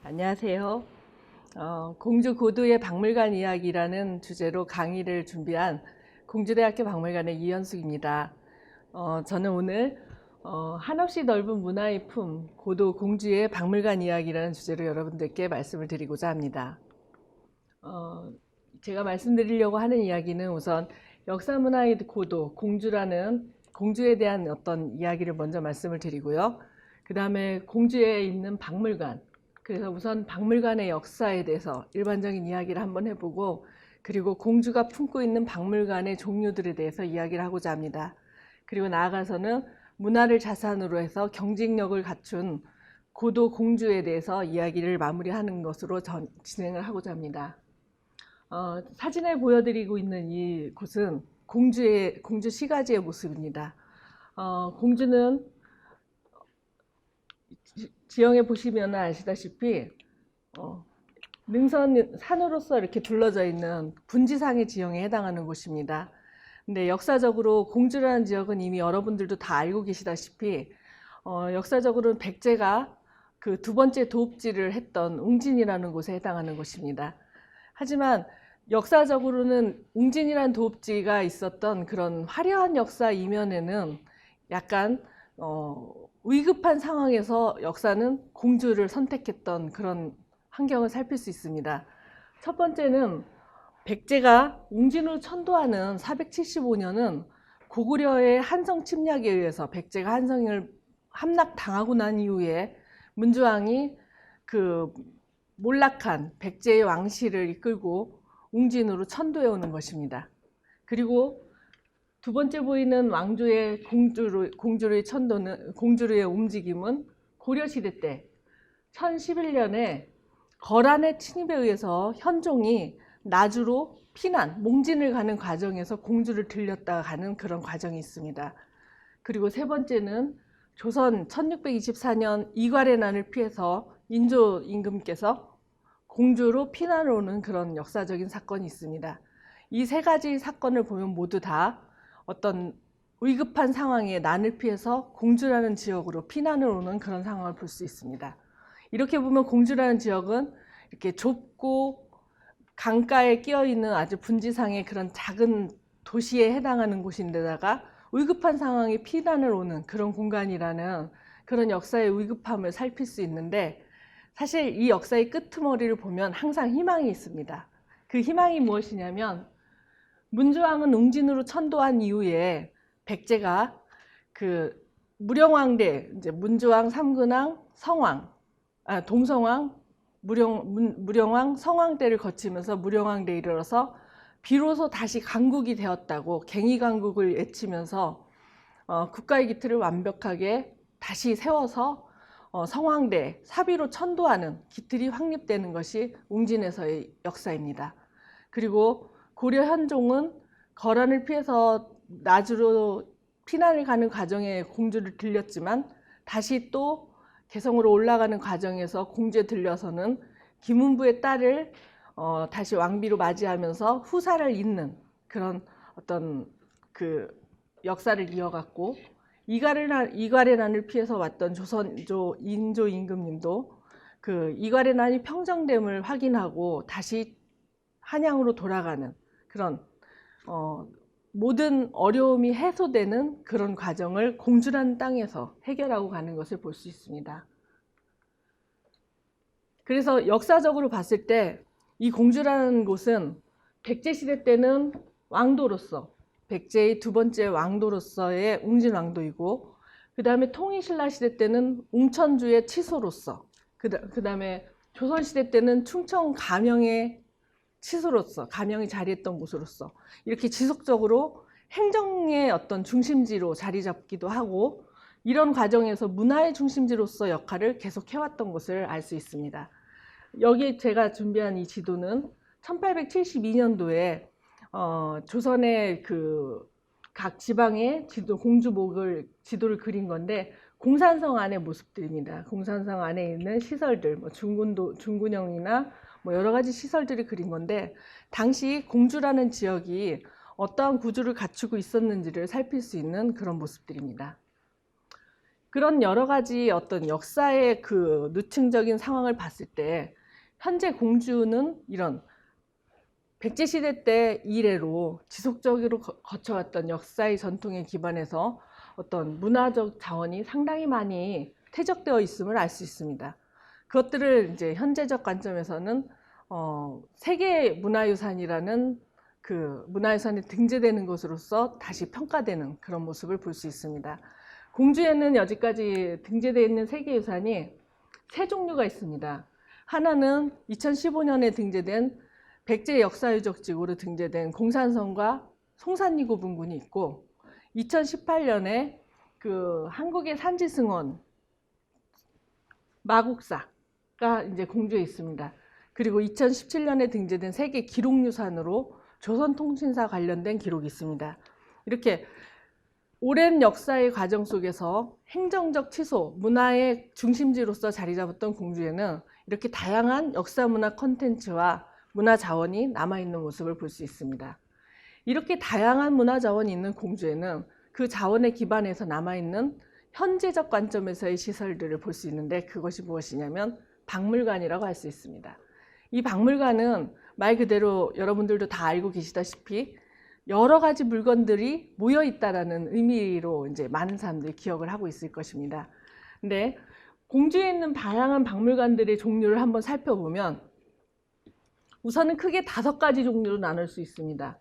안녕하세요. 공주 고도의 박물관 이야기라는 주제로 강의를 준비한 공주대학교 박물관의 이현숙입니다. 저는 오늘 한없이 넓은 문화의 품 고도 공주의 박물관 이야기라는 주제로 여러분들께 말씀을 드리고자 합니다. 제가 말씀드리려고 하는 이야기는 우선 역사문화의 고도 공주라는 공주에 대한 어떤 이야기를 먼저 말씀을 드리고요. 그 다음에 공주에 있는 박물관, 그래서 우선 박물관의 역사에 대해서 일반적인 이야기를 한번 해보고, 그리고 공주가 품고 있는 박물관의 종류들에 대해서 이야기를 하고자 합니다. 그리고 나아가서는 문화를 자산으로 해서 경쟁력을 갖춘 고도 공주에 대해서 이야기를 마무리하는 것으로 진행을 하고자 합니다. 사진에 보여드리고 있는 이 곳은 공주 시가지의 모습입니다. 공주는 지형에 보시면 아시다시피 능선 산으로서 이렇게 둘러져 있는 분지상의 지형에 해당하는 곳입니다. 근데 역사적으로 공주라는 지역은 이미 여러분들도 다 알고 계시다시피 역사적으로는 백제가 그 두 번째 도읍지를 했던 웅진이라는 곳에 해당하는 곳입니다. 하지만 역사적으로는 웅진이라는 도읍지가 있었던 그런 화려한 역사 이면에는 약간 위급한 상황에서 역사는 공주를 선택했던 그런 환경을 살필 수 있습니다. 첫 번째는 백제가 웅진으로 천도하는 475년은 고구려의 한성 침략에 의해서 백제가 한성을 함락당하고 난 이후에 문주왕이 그 몰락한 백제의 왕실을 이끌고 웅진으로 천도해 오는 것입니다. 그리고 두 번째 보이는 왕조의 공주의 움직임은 고려시대 때 1011년에 거란의 침입에 의해서 현종이 나주로 피난, 몽진을 가는 과정에서 공주를 들렸다가 가는 그런 과정이 있습니다. 그리고 세 번째는 조선 1624년 이괄의 난을 피해서 인조 임금께서 공주로 피난을 오는 그런 역사적인 사건이 있습니다. 이 세 가지 사건을 보면 모두 다 어떤 위급한 상황에 난을 피해서 공주라는 지역으로 피난을 오는 그런 상황을 볼 수 있습니다. 이렇게 보면 공주라는 지역은 이렇게 좁고 강가에 끼어 있는 아주 분지상의 그런 작은 도시에 해당하는 곳인데다가 위급한 상황에 피난을 오는 그런 공간이라는 그런 역사의 위급함을 살필 수 있는데, 사실 이 역사의 끄트머리를 보면 항상 희망이 있습니다. 그 희망이 무엇이냐면, 문주왕은 웅진으로 천도한 이후에 백제가 그 무령왕대, 이제 문주왕, 삼근왕, 성왕, 동성왕, 무령왕, 성왕대를 거치면서 무령왕대에 이르러서 비로소 다시 강국이 되었다고 갱이강국을 외치면서 국가의 기틀을 완벽하게 다시 세워서 성왕대, 사비로 천도하는 기틀이 확립되는 것이 웅진에서의 역사입니다. 그리고 고려 현종은 거란을 피해서 나주로 피난을 가는 과정에 공주를 들렸지만 다시 또 개성으로 올라가는 과정에서 공주에 들려서는 김은부의 딸을 다시 왕비로 맞이하면서 후사를 잇는 그런 어떤 그 역사를 이어갔고, 이괄의 난을 피해서 왔던 조선조 인조 임금님도 그 이괄의 난이 평정됨을 확인하고 다시 한양으로 돌아가는 그런 모든 어려움이 해소되는 그런 과정을 공주라는 땅에서 해결하고 가는 것을 볼 수 있습니다. 그래서 역사적으로 봤을 때 이 공주라는 곳은 백제시대 때는 왕도로서, 백제의 두 번째 왕도로서의 웅진왕도이고, 그 다음에 통일신라시대 때는 웅천주의 치소로서, 그 다음에 조선시대 때는 충청 가명의 치소로서, 가명이 자리했던 곳으로서 이렇게 지속적으로 행정의 어떤 중심지로 자리 잡기도 하고, 이런 과정에서 문화의 중심지로서 역할을 계속 해왔던 것을 알 수 있습니다. 여기 제가 준비한 이 지도는 1872년도에 조선의 그 각 지방의 지도를 그린 건데, 공산성 안의 모습들입니다. 공산성 안에 있는 시설들, 뭐 중군형이나 뭐 여러 가지 시설들이 그린 건데, 당시 공주라는 지역이 어떠한 구조를 갖추고 있었는지를 살필 수 있는 그런 모습들입니다. 그런 여러 가지 어떤 역사의 그 누층적인 상황을 봤을 때 현재 공주는 이런 백제시대 때 이래로 지속적으로 거쳐왔던 역사의 전통에 기반해서 어떤 문화적 자원이 상당히 많이 퇴적되어 있음을 알 수 있습니다. 그것들을 이제 현재적 관점에서는 세계 문화유산이라는 그 문화유산에 등재되는 것으로서 다시 평가되는 그런 모습을 볼 수 있습니다. 공주에는 여지까지 등재되어 있는 세계유산이 세 종류가 있습니다. 하나는 2015년에 등재된 백제 역사유적지구로 등재된 공산성과 송산리고 분군이 있고, 2018년에 그 한국의 산지승원 마국사가 이제 공주에 있습니다. 그리고 2017년에 등재된 세계 기록유산으로 조선통신사 관련된 기록이 있습니다. 이렇게 오랜 역사의 과정 속에서 행정적 취소, 문화의 중심지로서 자리 잡았던 공주에는 이렇게 다양한 역사 문화 콘텐츠와 문화 자원이 남아있는 모습을 볼 수 있습니다. 이렇게 다양한 문화 자원이 있는 공주에는 그 자원에 기반해서 남아있는 현재적 관점에서의 시설들을 볼 수 있는데, 그것이 무엇이냐면 박물관이라고 할 수 있습니다. 이 박물관은 말 그대로 여러분들도 다 알고 계시다시피 여러 가지 물건들이 모여 있다라는 의미로 이제 많은 사람들이 기억을 하고 있을 것입니다. 근데 공주에 있는 다양한 박물관들의 종류를 한번 살펴보면 우선은 크게 5가지 종류로 나눌 수 있습니다.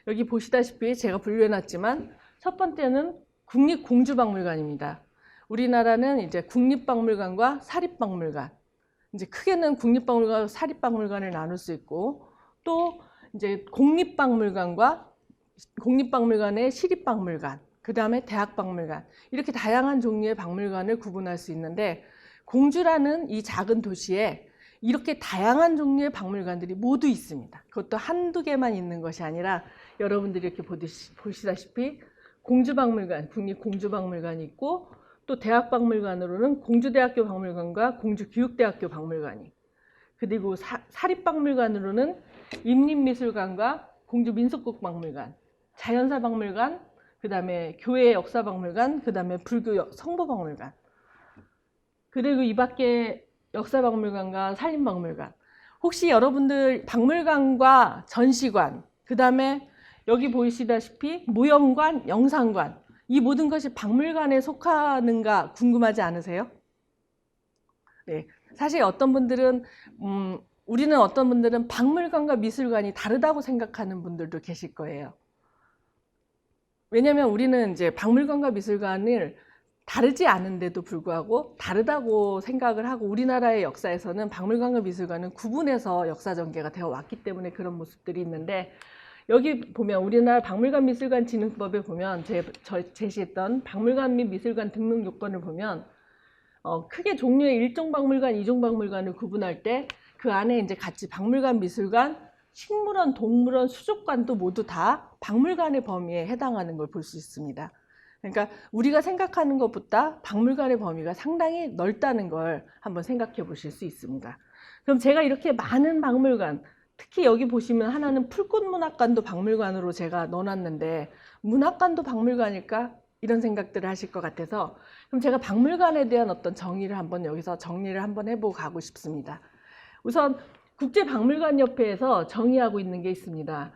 여기 보시다시피 제가 분류해 놨지만 첫 번째는 국립공주박물관입니다. 우리나라는 이제 국립박물관과 사립박물관, 이제 크게는 국립박물관과 사립박물관을 나눌 수 있고, 또 이제 공립박물관의 시립박물관, 그 다음에 대학박물관, 이렇게 다양한 종류의 박물관을 구분할 수 있는데, 공주라는 이 작은 도시에 이렇게 다양한 종류의 박물관들이 모두 있습니다. 그것도 한두 개만 있는 것이 아니라 여러분들이 이렇게 보시다시피 공주박물관, 국립공주박물관이 있고, 또 대학박물관으로는 공주대학교 박물관과 공주교육대학교 박물관이, 그리고 사립박물관으로는 임림미술관과 공주민속국박물관, 자연사박물관, 그 다음에 교회 역사박물관, 그 다음에 불교 성보박물관, 그리고 이 밖에 역사박물관과 산림박물관. 혹시 여러분들 박물관과 전시관, 그 다음에 여기 보이시다시피 무형관, 영상관, 이 모든 것이 박물관에 속하는가 궁금하지 않으세요? 네, 사실 어떤 분들은 어떤 분들은 박물관과 미술관이 다르다고 생각하는 분들도 계실 거예요. 왜냐하면 우리는 이제 박물관과 미술관을 다르지 않은데도 불구하고 다르다고 생각을 하고, 우리나라의 역사에서는 박물관과 미술관은 구분해서 역사 전개가 되어 왔기 때문에 그런 모습들이 있는데, 여기 보면 우리나라 박물관 미술관 진흥법에 보면 제시했던 박물관 및 미술관 등록 요건을 보면 크게 종류의 1종 박물관, 2종 박물관을 구분할 때 그 안에 이제 같이 박물관, 미술관, 식물원, 동물원, 수족관도 모두 다 박물관의 범위에 해당하는 걸 볼 수 있습니다. 그러니까 우리가 생각하는 것보다 박물관의 범위가 상당히 넓다는 걸 한번 생각해 보실 수 있습니다. 그럼 제가 이렇게 많은 박물관, 특히 여기 보시면 하나는 풀꽃문학관도 박물관으로 제가 넣어놨는데, 문학관도 박물관일까? 이런 생각들을 하실 것 같아서, 그럼 제가 박물관에 대한 어떤 정의를 한번 여기서 정리를 한번 해보고 가고 싶습니다. 우선 국제박물관협회에서 정의하고 있는 게 있습니다.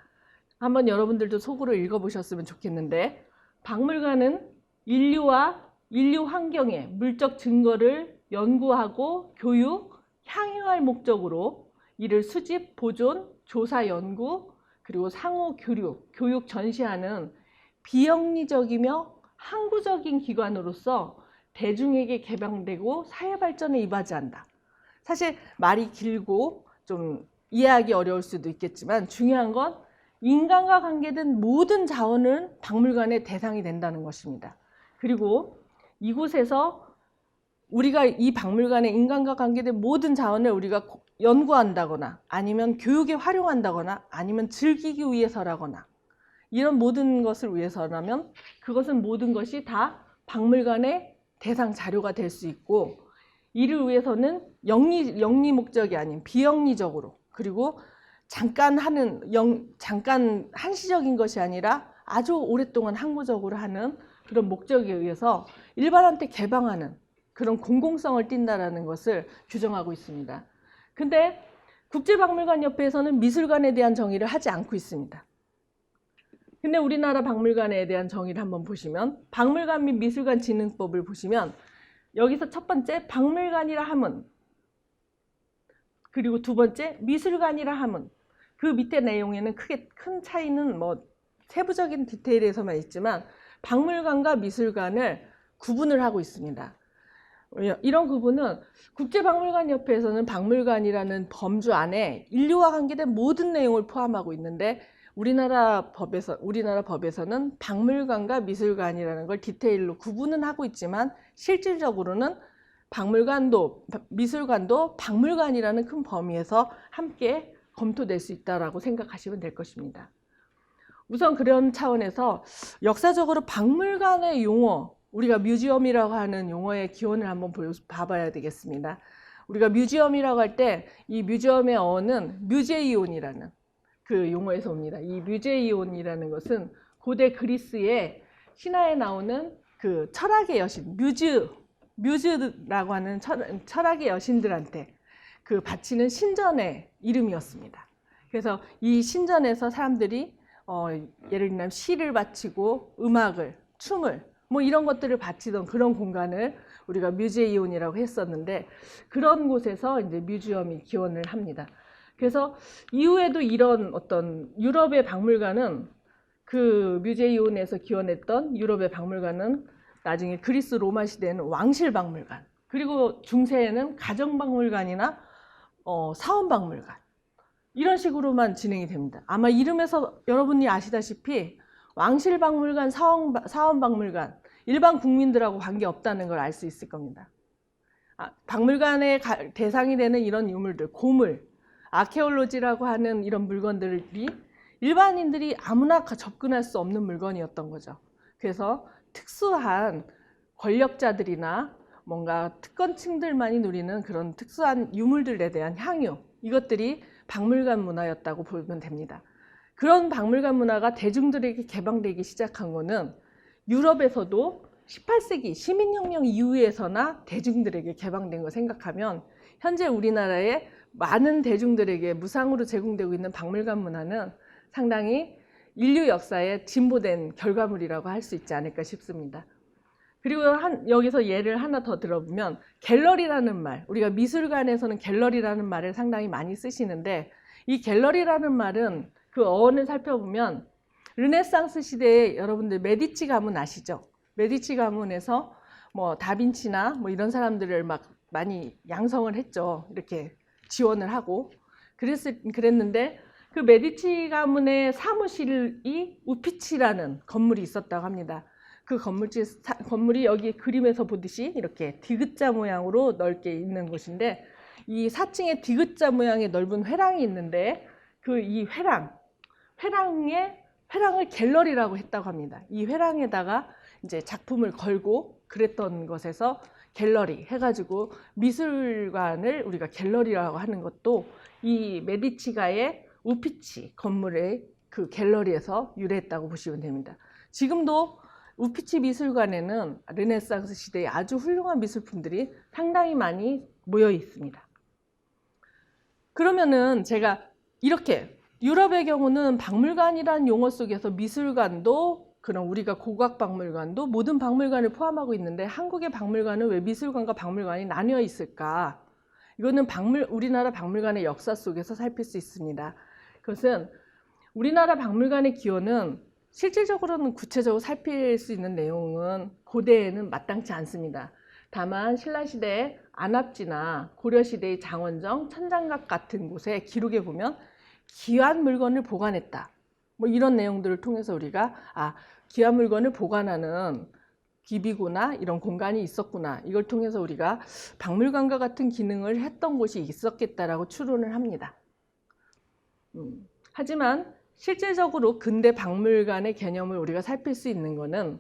한번 여러분들도 속으로 읽어보셨으면 좋겠는데, 박물관은 인류 환경의 물적 증거를 연구하고 교육, 향유할 목적으로 이를 수집, 보존, 조사, 연구, 그리고 상호 교육 전시하는 비영리적이며 항구적인 기관으로서 대중에게 개방되고 사회 발전에 이바지한다. 사실 말이 길고 좀 이해하기 어려울 수도 있겠지만, 중요한 건 인간과 관계된 모든 자원은 박물관의 대상이 된다는 것입니다. 그리고 이곳에서 우리가 이 박물관에 인간과 관계된 모든 자원을 우리가 연구한다거나 아니면 교육에 활용한다거나 아니면 즐기기 위해서라거나 이런 모든 것을 위해서라면 그것은 모든 것이 다 박물관의 대상 자료가 될 수 있고, 이를 위해서는 영리 목적이 아닌 비영리적으로, 그리고 잠깐 한시적인 것이 아니라 아주 오랫동안 항구적으로 하는 그런 목적에 의해서 일반한테 개방하는 그런 공공성을 띈다라는 것을 규정하고 있습니다. 근데 국제박물관협회에서는 미술관에 대한 정의를 하지 않고 있습니다. 근데 우리나라 박물관에 대한 정의를 한번 보시면 박물관 및 미술관 진흥법을 보시면 여기서 첫 번째 박물관이라 함은, 그리고 두 번째 미술관이라 함은, 그 밑에 내용에는 크게 큰 차이는 뭐 세부적인 디테일에서만 있지만 박물관과 미술관을 구분을 하고 있습니다. 이런 구분은 국제박물관협회에서는 박물관이라는 범주 안에 인류와 관계된 모든 내용을 포함하고 있는데 우리나라 법에서는 박물관과 미술관이라는 걸 디테일로 구분은 하고 있지만 실질적으로는 박물관도 미술관도 박물관이라는 큰 범위에서 함께 검토될 수 있다라고 생각하시면 될 것입니다. 우선 그런 차원에서 역사적으로 박물관의 용어, 우리가 뮤지엄이라고 하는 용어의 기원을 한번 봐봐야 되겠습니다. 우리가 뮤지엄이라고 할 때 이 뮤지엄의 어원은 뮤제이온이라는 그 용어에서 옵니다. 이 뮤제이온이라는 것은 고대 그리스의 신화에 나오는 그 철학의 여신, 뮤즈라고 하는 철학의 여신들한테 그 바치는 신전의 이름이었습니다. 그래서 이 신전에서 사람들이 예를 들면 시를 바치고 음악을, 춤을 뭐 이런 것들을 바치던 그런 공간을 우리가 뮤제이온이라고 했었는데 그런 곳에서 이제 뮤지엄이 기원을 합니다. 그래서 이후에도 이런 어떤 유럽의 박물관은 그 뮤제이온에서 기원했던 유럽의 박물관은 나중에 그리스 로마 시대에는 왕실 박물관, 그리고 중세에는 가정 박물관이나 사원 박물관 이런 식으로만 진행이 됩니다. 아마 이름에서 여러분이 아시다시피 왕실 박물관, 사원 박물관, 일반 국민들하고 관계없다는 걸 알 수 있을 겁니다. 박물관의 대상이 되는 이런 유물들, 고물, 아케올로지라고 하는 이런 물건들이 일반인들이 아무나 접근할 수 없는 물건이었던 거죠. 그래서 특수한 권력자들이나 뭔가 특권층들만이 누리는 그런 특수한 유물들에 대한 향유, 이것들이 박물관 문화였다고 보면 됩니다. 그런 박물관 문화가 대중들에게 개방되기 시작한 거는 유럽에서도 18세기 시민혁명 이후에서나 대중들에게 개방된 거 생각하면 현재 우리나라의 많은 대중들에게 무상으로 제공되고 있는 박물관 문화는 상당히 인류 역사에 진보된 결과물이라고 할 수 있지 않을까 싶습니다. 그리고 여기서 예를 하나 더 들어보면 갤러리라는 말, 우리가 미술관에서는 갤러리라는 말을 상당히 많이 쓰시는데 이 갤러리라는 말은 그 어원을 살펴보면 르네상스 시대에 여러분들 메디치 가문 아시죠? 메디치 가문에서 뭐 다빈치나 뭐 이런 사람들을 막 많이 양성을 했죠. 이렇게 지원을 하고 그랬는데 그 메디치 가문의 사무실이 우피치라는 건물이 있었다고 합니다. 그 건물이 여기 그림에서 보듯이 이렇게 디귿자 모양으로 넓게 있는 곳인데 이 4층에 디귿자 모양의 넓은 회랑이 있는데 그 이 회랑을 갤러리라고 했다고 합니다. 이 회랑에다가 이제 작품을 걸고 그랬던 것에서 갤러리 해가지고 미술관을 우리가 갤러리라고 하는 것도 이 메디치가의 우피치 건물의 그 갤러리에서 유래했다고 보시면 됩니다. 지금도 우피치 미술관에는 르네상스 시대의 아주 훌륭한 미술품들이 상당히 많이 모여 있습니다. 그러면은 제가 이렇게 유럽의 경우는 박물관이라는 용어 속에서 미술관도 그럼 우리가 고각박물관도 모든 박물관을 포함하고 있는데 한국의 박물관은 왜 미술관과 박물관이 나뉘어 있을까? 이거는 우리나라 박물관의 역사 속에서 살필 수 있습니다. 그것은 우리나라 박물관의 기원은 실질적으로는 구체적으로 살필 수 있는 내용은 고대에는 마땅치 않습니다. 다만 신라시대의 안압지나 고려시대의 장원정, 천장각 같은 곳에 기록에 보면 귀한 물건을 보관했다. 뭐 이런 내용들을 통해서 우리가 귀한 물건을 보관하는 기비구나 이런 공간이 있었구나. 이걸 통해서 우리가 박물관과 같은 기능을 했던 곳이 있었겠다라고 추론을 합니다. 하지만 실질적으로 근대 박물관의 개념을 우리가 살필 수 있는 것은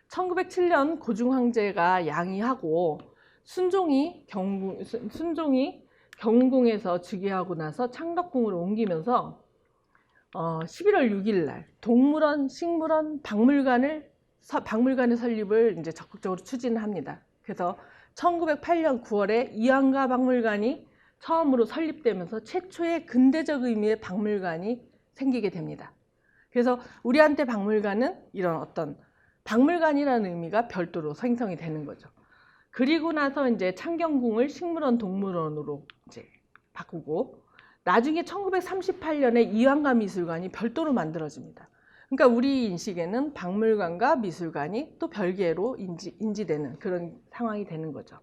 1907년 고중 황제가 양의하고 순종이 경궁에서 즉위하고 나서 창덕궁으로 옮기면서 11월 6일 날 동물원, 식물원, 박물관을 박물관의 설립을 이제 적극적으로 추진합니다. 그래서 1908년 9월에 이안가 박물관이 처음으로 설립되면서 최초의 근대적 의미의 박물관이 생기게 됩니다. 그래서 우리한테 박물관은 이런 어떤 박물관이라는 의미가 별도로 생성이 되는 거죠. 그리고 나서 이제 창경궁을 식물원 동물원으로 이제 바꾸고 나중에 1938년에 이안가 미술관이 별도로 만들어집니다. 그러니까 우리 인식에는 박물관과 미술관이 또 별개로 인지되는 그런 상황이 되는 거죠.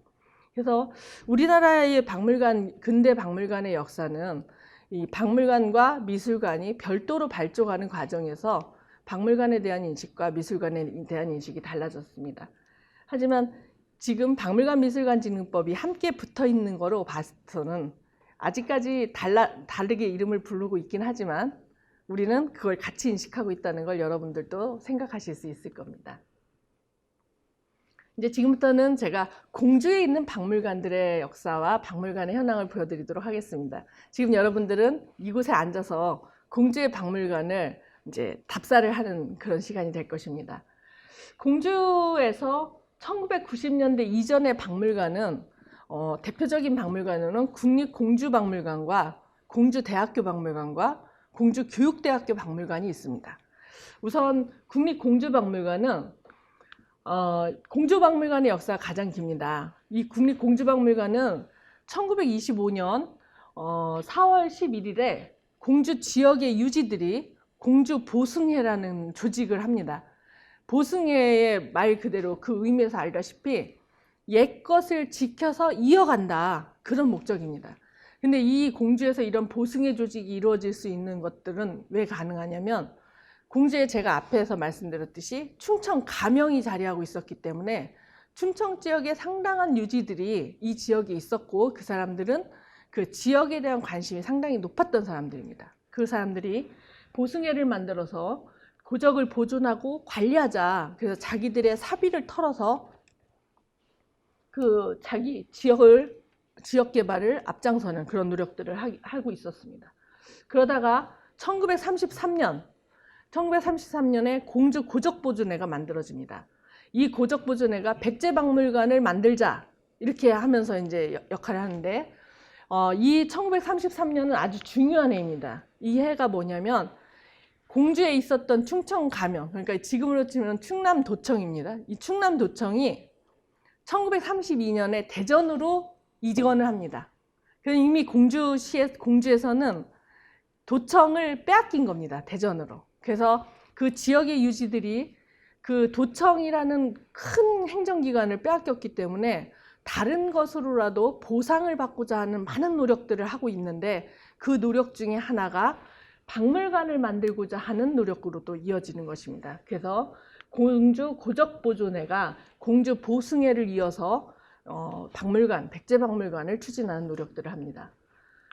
그래서 우리나라의 박물관, 근대 박물관의 역사는 이 박물관과 미술관이 별도로 발족하는 과정에서 박물관에 대한 인식과 미술관에 대한 인식이 달라졌습니다. 하지만 지금 박물관 미술관진흥법이 함께 붙어 있는 거로 봐서는 아직까지 다르게 이름을 부르고 있긴 하지만 우리는 그걸 같이 인식하고 있다는 걸 여러분들도 생각하실 수 있을 겁니다. 이제 지금부터는 제가 공주에 있는 박물관들의 역사와 박물관의 현황을 보여드리도록 하겠습니다. 지금 여러분들은 이곳에 앉아서 공주의 박물관을 이제 답사를 하는 그런 시간이 될 것입니다. 공주에서 1990년대 이전의 박물관은 대표적인 박물관으로는 국립공주박물관과 공주대학교박물관과 공주교육대학교 박물관이 있습니다. 우선 국립공주박물관은 공주박물관의 역사가 가장 깁니다. 이 국립공주박물관은 1925년 4월 11일에 공주 지역의 유지들이 공주보승회라는 조직을 합니다. 보승회의 말 그대로 그 의미에서 알다시피 옛것을 지켜서 이어간다, 그런 목적입니다. 근데 이 공주에서 이런 보승회 조직이 이루어질 수 있는 것들은 왜 가능하냐면 공주에 제가 앞에서 말씀드렸듯이 충청 가명이 자리하고 있었기 때문에 충청 지역의 상당한 유지들이 이 지역에 있었고 그 사람들은 그 지역에 대한 관심이 상당히 높았던 사람들입니다. 그 사람들이 보승회를 만들어서 고적을 보존하고 관리하자. 그래서 자기들의 사비를 털어서 그 자기 지역 개발을 앞장서는 그런 노력들을 하고 있었습니다. 그러다가 1933년에 공주 고적보존회가 만들어집니다. 이 고적보존회가 백제박물관을 만들자 이렇게 하면서 이제 역할을 하는데 이 1933년은 아주 중요한 해입니다. 이 해가 뭐냐면 공주에 있었던 충청 가명, 그러니까 지금으로 치면 충남도청입니다. 이 충남도청이 1932년에 대전으로 이전을 합니다. 이미 공주에서는 도청을 빼앗긴 겁니다. 대전으로. 그래서 그 지역의 유지들이 그 도청이라는 큰 행정기관을 빼앗겼기 때문에 다른 것으로라도 보상을 받고자 하는 많은 노력들을 하고 있는데 그 노력 중에 하나가 박물관을 만들고자 하는 노력으로 또 이어지는 것입니다. 그래서 공주 고적보존회가 공주 보승회를 이어서 백제박물관을 추진하는 노력들을 합니다.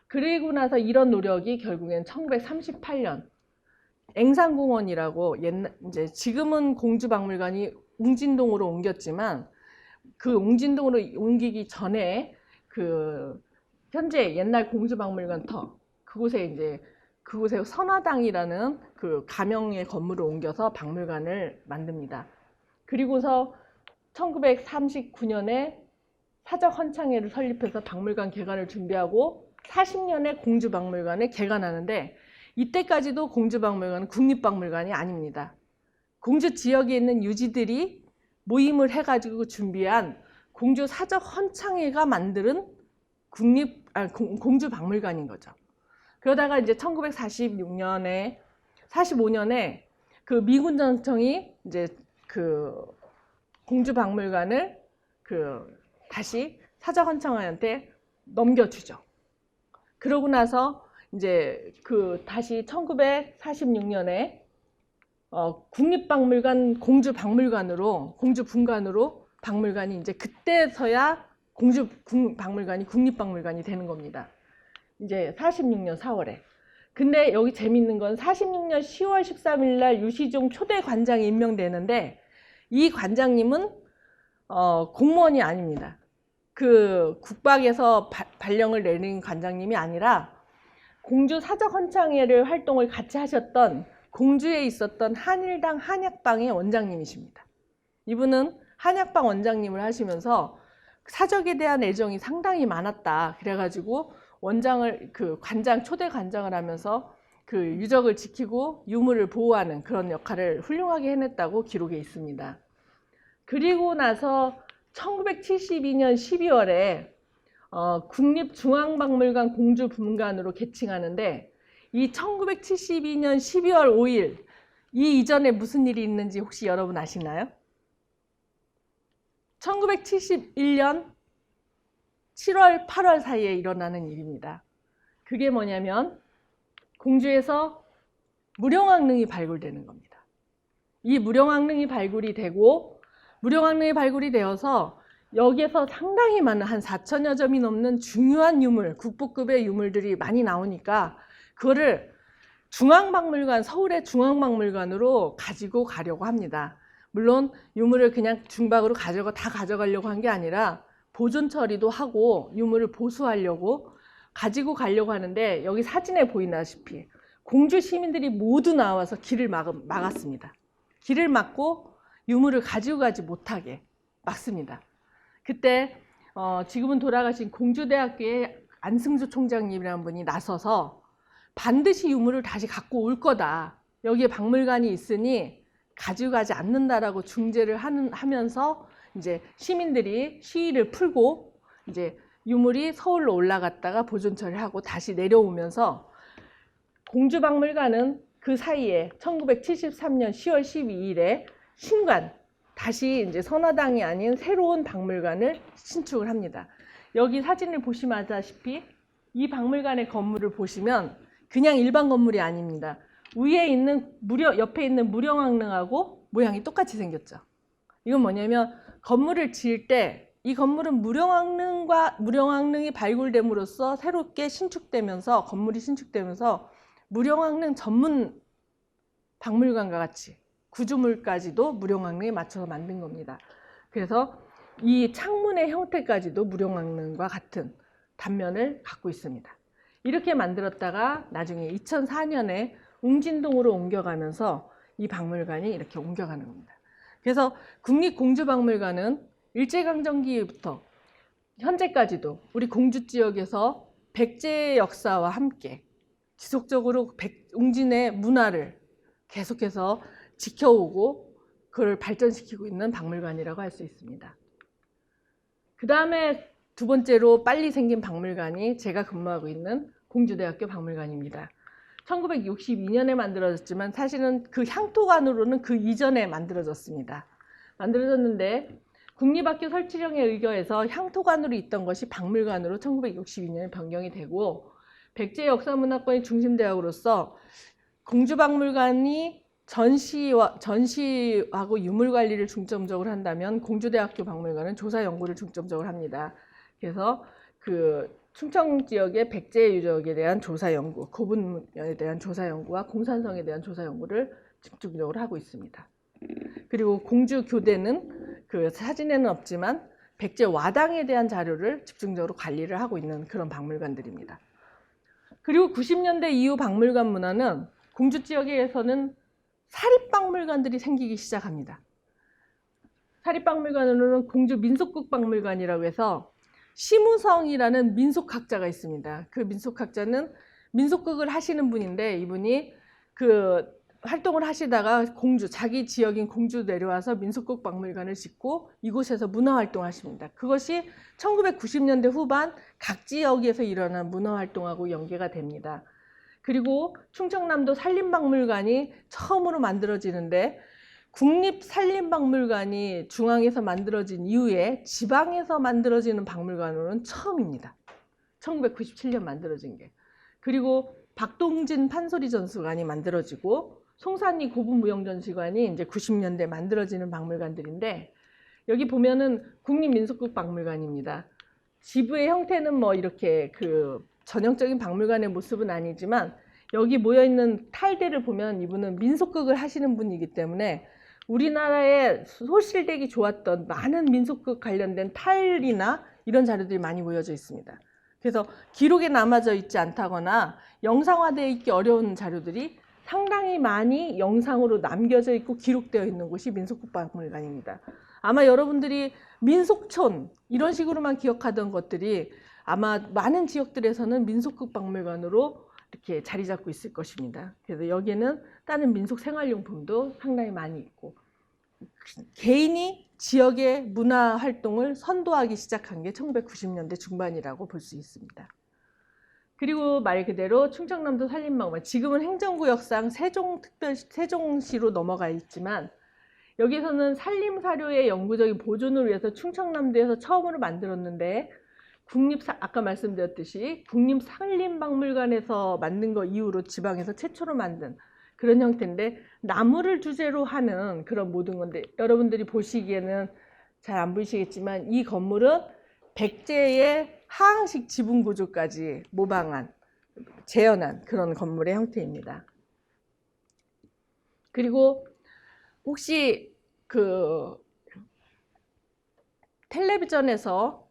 그리고 나서 이런 노력이 결국엔 1938년 앵산공원이라고 이제 지금은 공주박물관이 웅진동으로 옮겼지만 그 웅진동으로 옮기기 전에 그 현재 옛날 공주박물관 그곳에 선화당이라는 그 가명의 건물을 옮겨서 박물관을 만듭니다. 그리고서 1939년에 사적헌창회를 설립해서 박물관 개관을 준비하고 40년에 공주박물관을 개관하는데 이때까지도 공주박물관은 국립박물관이 아닙니다. 공주 지역에 있는 유지들이 모임을 해가지고 준비한 공주 사적헌창회가 만드는 공주박물관인 거죠. 그러다가 이제 1945년에 그 미군정청이 이제 그 공주박물관을 다시 사적헌창회한테 넘겨주죠. 그러고 나서 이제 다시 1946년에 국립박물관 공주분관으로 박물관이 이제 그때서야 박물관이 국립박물관이 되는 겁니다. 이제 46년 4월에. 근데 여기 재밌는 건 46년 10월 13일 날 유시종 초대 관장이 임명되는데 이 관장님은 공무원이 아닙니다. 그 국박에서 발령을 내린 관장님이 아니라 공주 사적헌창회를 활동을 같이 하셨던 공주에 있었던 한일당 한약방의 원장님이십니다. 이분은 한약방 원장님을 하시면서 사적에 대한 애정이 상당히 많았다. 그래가지고 원장을 초대 관장을 하면서 그 유적을 지키고 유물을 보호하는 그런 역할을 훌륭하게 해냈다고 기록에 있습니다. 그리고 나서 1972년 12월에 국립중앙박물관 공주분관으로 개칭하는데 이 1972년 12월 5일 이 이전에 무슨 일이 있는지 혹시 여러분 아시나요? 1971년 7월, 8월 사이에 일어나는 일입니다. 그게 뭐냐면 공주에서 무령왕릉이 발굴되는 겁니다. 이 무령왕릉이 발굴이 되어서 여기에서 상당히 많은 한 4천여 점이 넘는 중요한 유물, 국보급의 유물들이 많이 나오니까 그거를 중앙박물관, 서울의 중앙박물관으로 가지고 가려고 합니다. 물론 유물을 그냥 중박으로 다 가져가려고 한 게 아니라 보존 처리도 하고 유물을 보수하려고 가지고 가려고 하는데 여기 사진에 보이다시피 공주 시민들이 모두 나와서 길을 막았습니다. 길을 막고 유물을 가지고 가지 못하게 막습니다. 그때 지금은 돌아가신 공주대학교의 안승주 총장님이라는 분이 나서서 반드시 유물을 다시 갖고 올 거다. 여기에 박물관이 있으니 가지고 가지 않는다라고 중재를 하면서 이제 시민들이 시위를 풀고 이제 유물이 서울로 올라갔다가 보존 처리하고 다시 내려오면서 공주박물관은 그 사이에 1973년 10월 12일에 다시 이제 선화당이 아닌 새로운 박물관을 신축을 합니다. 여기 사진을 보시면 아시다시피 이 박물관의 건물을 보시면 그냥 일반 건물이 아닙니다. 옆에 있는 무령왕릉하고 모양이 똑같이 생겼죠. 이건 뭐냐면 건물을 지을 때 이 건물은 무령왕릉이 발굴됨으로써 새롭게 건물이 신축되면서 무령왕릉 전문 박물관과 같이 구조물까지도 무령왕릉에 맞춰서 만든 겁니다. 그래서 이 창문의 형태까지도 무령왕릉과 같은 단면을 갖고 있습니다. 이렇게 만들었다가 나중에 2004년에 웅진동으로 옮겨가면서 이 박물관이 이렇게 옮겨가는 겁니다. 그래서 국립공주박물관은 일제강점기부터 현재까지도 우리 공주지역에서 백제의 역사와 함께 지속적으로 웅진의 문화를 계속해서 지켜오고 그걸 발전시키고 있는 박물관이라고 할 수 있습니다. 그 다음에 두 번째로 빨리 생긴 박물관이 제가 근무하고 있는 공주대학교 박물관입니다. 1962년에 만들어졌지만 사실은 그 향토관으로는 그 이전에 만들어졌는데 국립학교 설치령에 의거해서 향토관으로 있던 것이 박물관으로 1962년에 변경이 되고 백제 역사문화권의 중심대학으로서 공주박물관이 전시하고 유물관리를 중점적으로 한다면 공주대학교 박물관은 조사연구를 중점적으로 합니다. 그래서 충청 지역의 백제 유적에 대한 조사연구, 고분에 대한 조사연구와 공산성에 대한 조사연구를 집중적으로 하고 있습니다. 그리고 공주교대는 사진에는 없지만 백제 와당에 대한 자료를 집중적으로 관리를 하고 있는 그런 박물관들입니다. 그리고 90년대 이후 박물관 문화는 공주 지역에서는 사립박물관들이 생기기 시작합니다. 사립박물관으로는 공주 민속극박물관이라고 해서 심우성이라는 민속학자가 있습니다. 그 민속학자는 민속극을 하시는 분인데 이분이 활동을 하시다가 자기 지역인 공주 내려와서 민속극 박물관을 짓고 이곳에서 문화활동을 하십니다. 그것이 1990년대 후반 각 지역에서 일어난 문화활동하고 연계가 됩니다. 그리고 충청남도 산림박물관이 처음으로 만들어지는데 국립산림박물관이 중앙에서 만들어진 이후에 지방에서 만들어지는 박물관으로는 처음입니다. 1997년 만들어진 게. 그리고 박동진 판소리전수관이 만들어지고 송산리 고분무용전시관이 이제 90년대 만들어지는 박물관들인데 여기 보면은 국립민속극박물관입니다. 지부의 형태는 뭐 이렇게 전형적인 박물관의 모습은 아니지만 여기 모여있는 탈들을 보면 이분은 민속극을 하시는 분이기 때문에 우리나라에 소실되기 좋았던 많은 민속극 관련된 탈이나 이런 자료들이 많이 모여져 있습니다. 그래서 기록에 남아져 있지 않다거나 영상화되어 있기 어려운 자료들이 상당히 많이 영상으로 남겨져 있고 기록되어 있는 곳이 민속국박물관입니다. 아마 여러분들이 민속촌 이런 식으로만 기억하던 것들이 아마 많은 지역들에서는 민속국박물관으로 이렇게 자리 잡고 있을 것입니다. 그래서 여기에는 다른 민속 생활용품도 상당히 많이 있고, 개인이 지역의 문화 활동을 선도하기 시작한 게 1990년대 중반이라고 볼 수 있습니다. 그리고 말 그대로 충청남도 산림박물관, 지금은 행정구역상 세종시로 넘어가 있지만 여기서는 산림사료의 영구적인 보존을 위해서 충청남도에서 처음으로 만들었는데, 아까 말씀드렸듯이 국립산림박물관에서 만든 거 이후로 지방에서 최초로 만든 그런 형태인데, 나무를 주제로 하는 그런 모든 건데, 여러분들이 보시기에는 잘 안 보이시겠지만 이 건물은 백제의 하항식 지붕 구조까지 모방한, 재현한 그런 건물의 형태입니다. 그리고 혹시 그 텔레비전에서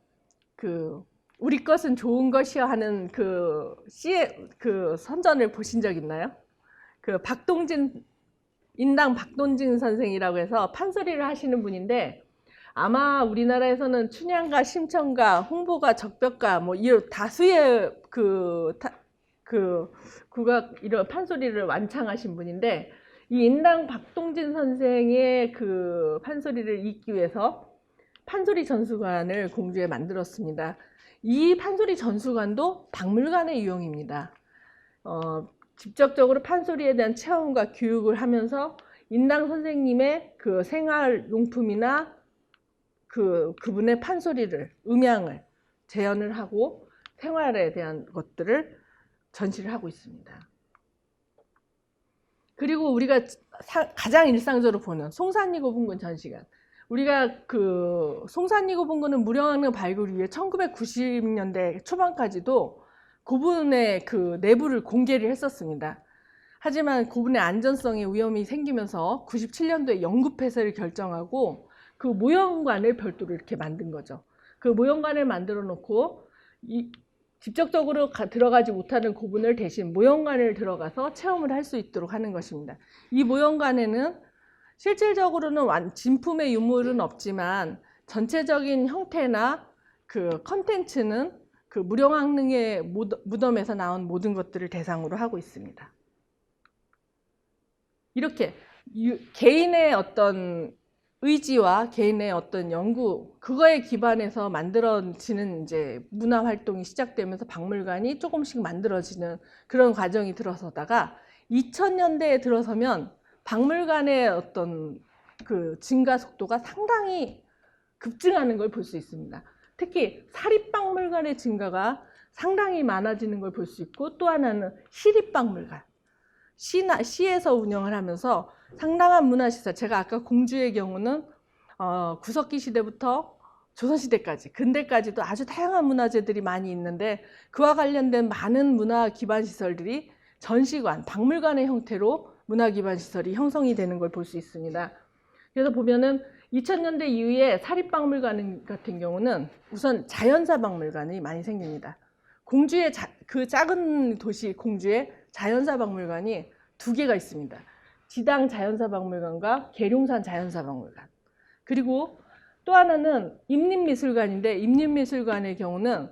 우리 것은 좋은 것이여 하는 그 선전을 보신 적 있나요? 인당 박동진 선생이라고 해서 판소리를 하시는 분인데, 아마 우리나라에서는 춘향가, 심청가, 홍보가, 적벽가 뭐 이런 다수의 국악 이런 판소리를 완창하신 분인데, 이 인당 박동진 선생의 그 판소리를 잇기 위해서 판소리 전수관을 공주에 만들었습니다. 이 판소리 전수관도 박물관의 유형입니다. 직접적으로 판소리에 대한 체험과 교육을 하면서 인당 선생님의 그 생활용품이나 그분의 판소리를, 음향을 재현을 하고 생활에 대한 것들을 전시를 하고 있습니다. 그리고 우리가 가장 일상적으로 보는 송산리고분군 전시관. 우리가 송산리고분군은 무령왕릉 발굴 이후에 1990년대 초반까지도 고분의 그 내부를 공개를 했었습니다. 하지만 고분의 안전성에 위험이 생기면서 97년도에 영구 폐쇄를 결정하고 그 모형관을 별도로 이렇게 만든 거죠. 그 모형관을 만들어 놓고 직접적으로 들어가지 못하는 고분을 대신 모형관을 들어가서 체험을 할 수 있도록 하는 것입니다. 이 모형관에는 실질적으로는 진품의 유물은 없지만 전체적인 형태나 그 컨텐츠는 그 무령왕릉의 무덤에서 나온 모든 것들을 대상으로 하고 있습니다. 이렇게 개인의 어떤 의지와 개인의 어떤 연구, 그거에 기반해서 만들어지는 이제 문화 활동이 시작되면서 박물관이 조금씩 만들어지는 그런 과정이 들어서다가 2000년대에 들어서면 박물관의 어떤 그 증가 속도가 상당히 급증하는 걸 볼 수 있습니다. 특히 사립박물관의 증가가 상당히 많아지는 걸 볼 수 있고, 또 하나는 시립박물관, 시에서 운영을 하면서 상당한 문화시설, 제가 아까 공주의 경우는 구석기 시대부터 조선시대까지, 근대까지도 아주 다양한 문화재들이 많이 있는데, 그와 관련된 많은 문화 기반 시설들이 전시관, 박물관의 형태로 문화 기반 시설이 형성이 되는 걸 볼 수 있습니다. 그래서 보면은 2000년대 이후에 사립박물관 같은 경우는 우선 자연사 박물관이 많이 생깁니다. 공주의 그 작은 도시 공주에 자연사 박물관이 2개가 있습니다. 지당 자연사 박물관과 계룡산 자연사 박물관. 그리고 또 하나는 임립미술관인데, 임립미술관의 경우는